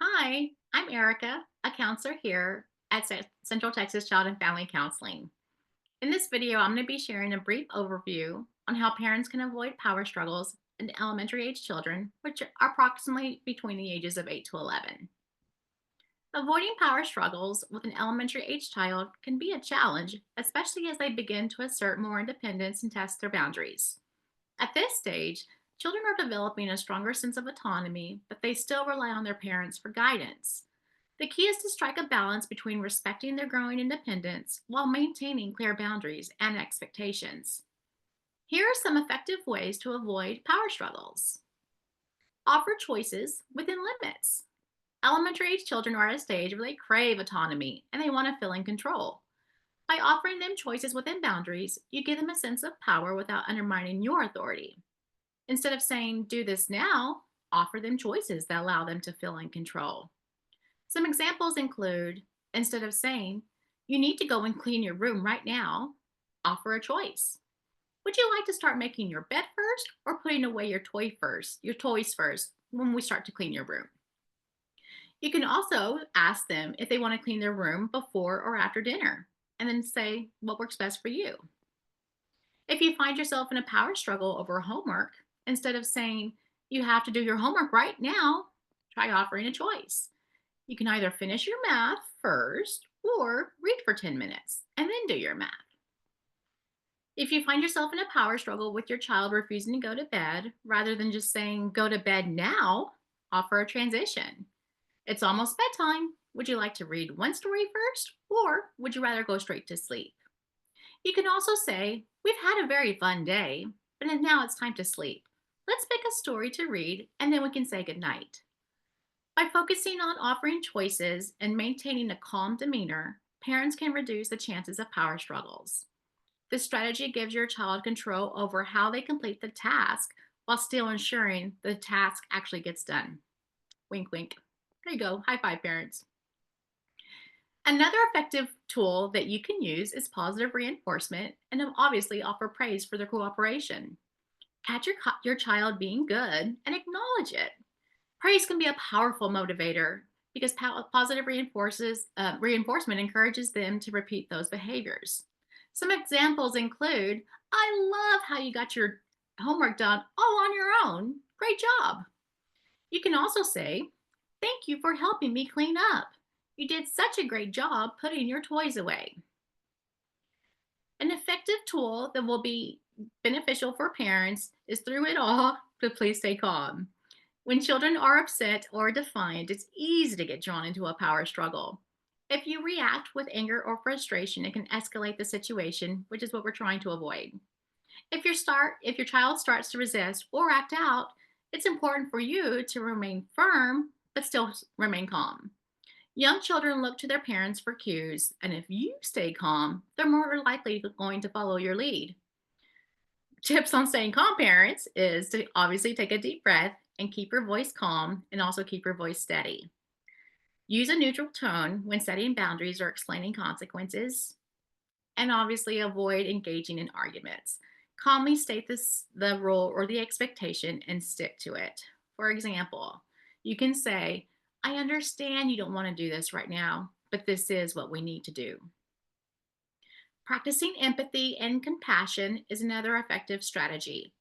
Hi, I'm Erica, a counselor here at Central Texas Child and Family Counseling. In this video, I'm going to be sharing a brief overview on how parents can avoid power struggles in elementary age children, which are approximately between the ages of 8 to 11. Avoiding power struggles with an elementary age child can be a challenge, especially as they begin to assert more independence and test their boundaries. At this stage, children are developing a stronger sense of autonomy, but they still rely on their parents for guidance. The key is to strike a balance between respecting their growing independence while maintaining clear boundaries and expectations. Here are some effective ways to avoid power struggles. Offer choices within limits. Elementary age children are at a stage where they crave autonomy and they want to feel in control. By offering them choices within boundaries, you give them a sense of power without undermining your authority. Instead of saying, do this now, offer them choices that allow them to feel in control. Some examples include instead of saying, you need to go and clean your room right now, offer a choice. Would you like to start making your bed first or putting away your toys first when we start to clean your room? You can also ask them if they want to clean their room before or after dinner, and then say what works best for you. If you find yourself in a power struggle over homework, instead of saying, you have to do your homework right now, try offering a choice. You can either finish your math first or read for 10 minutes and then do your math. If you find yourself in a power struggle with your child refusing to go to bed, rather than just saying, go to bed now, offer a transition. It's almost bedtime. Would you like to read one story first, or would you rather go straight to sleep? You can also say, we've had a very fun day, but now it's time to sleep. Let's pick a story to read, and then we can say goodnight. By focusing on offering choices and maintaining a calm demeanor, parents can reduce the chances of power struggles. This strategy gives your child control over how they complete the task while still ensuring the task actually gets done. Wink, wink. There you go. High five, parents. Another effective tool that you can use is positive reinforcement and obviously offer praise for their cooperation. Catch your child being good and acknowledge it. Praise can be a powerful motivator because positive reinforcement encourages them to repeat those behaviors. Some examples include, I love how you got your homework done all on your own. Great job. You can also say, thank you for helping me clean up. You did such a great job putting your toys away. An effective tool that will be beneficial for parents is through it all to please stay calm. When children are upset or defiant, it's easy to get drawn into a power struggle. If you react with anger or frustration, it can escalate the situation, which is what we're trying to avoid. If your child starts to resist or act out, it's important for you to remain firm but still remain calm. Young children look to their parents for cues, and if you stay calm, they're more likely going to follow your lead. Tips on staying calm, parents, is to obviously take a deep breath and keep your voice calm and also keep your voice steady. Use a neutral tone when setting boundaries or explaining consequences, and obviously avoid engaging in arguments. Calmly state the rule or the expectation and stick to it. For example, you can say, I understand you don't want to do this right now, but this is what we need to do. Practicing empathy and compassion is another effective strategy.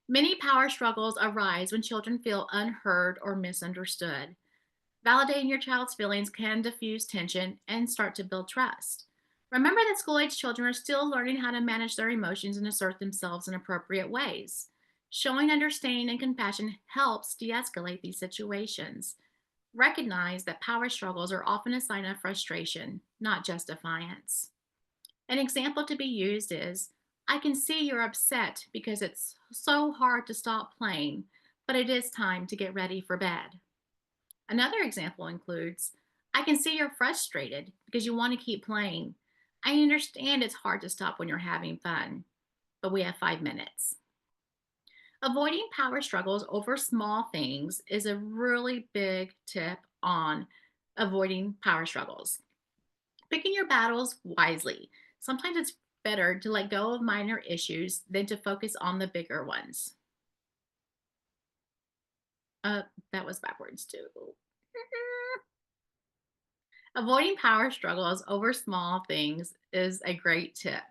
Many power struggles arise when children feel unheard or misunderstood. Validating your child's feelings can diffuse tension and start to build trust. Remember that school age children are still learning how to manage their emotions and assert themselves in appropriate ways. Showing understanding and compassion helps de escalate these situations. Recognize that power struggles are often a sign of frustration, not just defiance. An example to be used is, I can see you're upset because it's so hard to stop playing, but it is time to get ready for bed. Another example includes, I can see you're frustrated because you want to keep playing. I understand it's hard to stop when you're having fun, but we have 5 minutes. Avoiding power struggles over small things is a really big tip on avoiding power struggles. Picking your battles wisely. Sometimes it's better to let go of minor issues than to focus on the bigger ones. Uh, that was backwards too. Avoiding power struggles over small things is a great tip.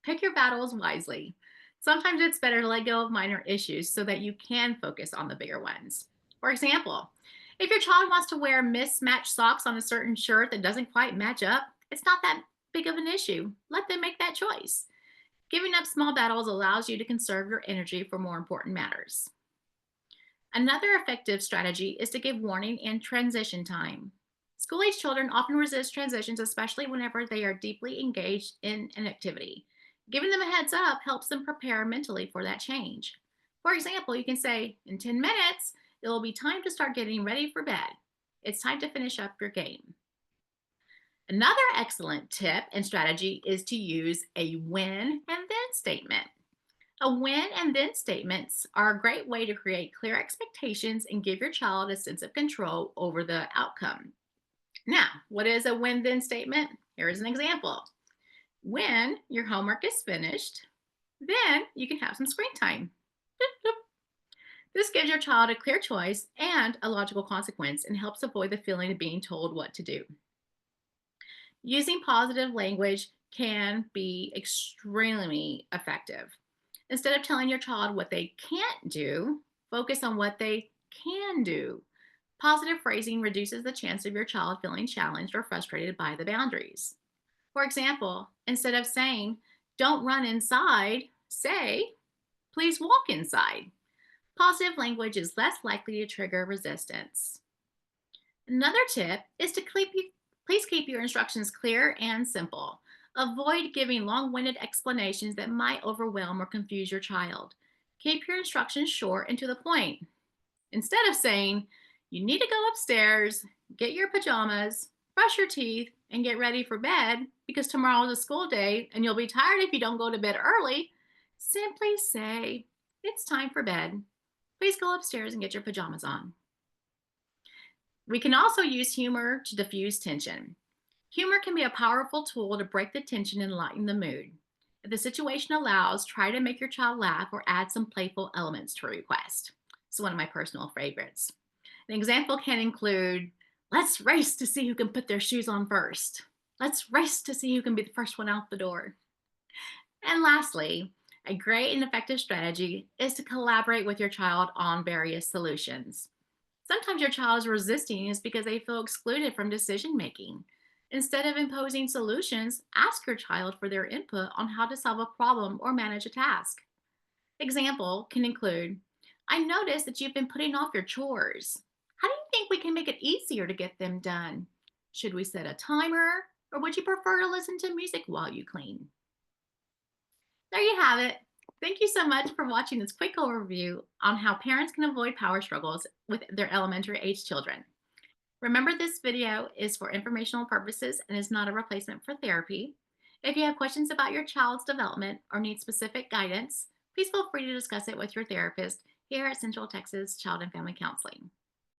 Pick your battles wisely. Sometimes it's better to let go of minor issues so that you can focus on the bigger ones. For example, if your child wants to wear mismatched socks on a certain shirt that doesn't quite match up, it's not that big of an issue. Let them make that choice. Giving up small battles allows you to conserve your energy for more important matters. Another effective strategy is to give warning and transition time. School age children often resist transitions, especially whenever they are deeply engaged in an activity. Giving them a heads up helps them prepare mentally for that change. For example, you can say, in 10 minutes, it will be time to start getting ready for bed. It's time to finish up your game. Another excellent tip and strategy is to use a when and then statement. A when and then statements are a great way to create clear expectations and give your child a sense of control over the outcome. Now, what is a when then statement? Here is an example. When your homework is finished, then you can have some screen time. This gives your child a clear choice and a logical consequence and helps avoid the feeling of being told what to do. Using positive language can be extremely effective. Instead of telling your child what they can't do, focus on what they can do. Positive phrasing reduces the chance of your child feeling challenged or frustrated by the boundaries. For example, instead of saying, don't run inside, say, please walk inside. Positive language is less likely to trigger resistance. Another tip is to please keep your instructions clear and simple. Avoid giving long winded explanations that might overwhelm or confuse your child. Keep your instructions short and to the point. Instead of saying, you need to go upstairs, get your pajamas, brush your teeth, and get ready for bed because tomorrow is a school day and you'll be tired if you don't go to bed early, simply say, it's time for bed. Please go upstairs and get your pajamas on. We can also use humor to diffuse tension. Humor can be a powerful tool to break the tension and lighten the mood. If the situation allows, try to make your child laugh or add some playful elements to a request. It's one of my personal favorites. An example can include, let's race to see who can put their shoes on first. Let's race to see who can be the first one out the door. And lastly, a great and effective strategy is to collaborate with your child on various solutions. Sometimes your child is resisting is because they feel excluded from decision making. Instead of imposing solutions, ask your child for their input on how to solve a problem or manage a task. Example can include, I noticed that you've been putting off your chores. How do you think we can make it easier to get them done? Should we set a timer or would you prefer to listen to music while you clean? There you have it. Thank you so much for watching this quick overview on how parents can avoid power struggles with their elementary age children. Remember, this video is for informational purposes and is not a replacement for therapy. If you have questions about your child's development or need specific guidance, please feel free to discuss it with your therapist here at Central Texas Child and Family Counseling.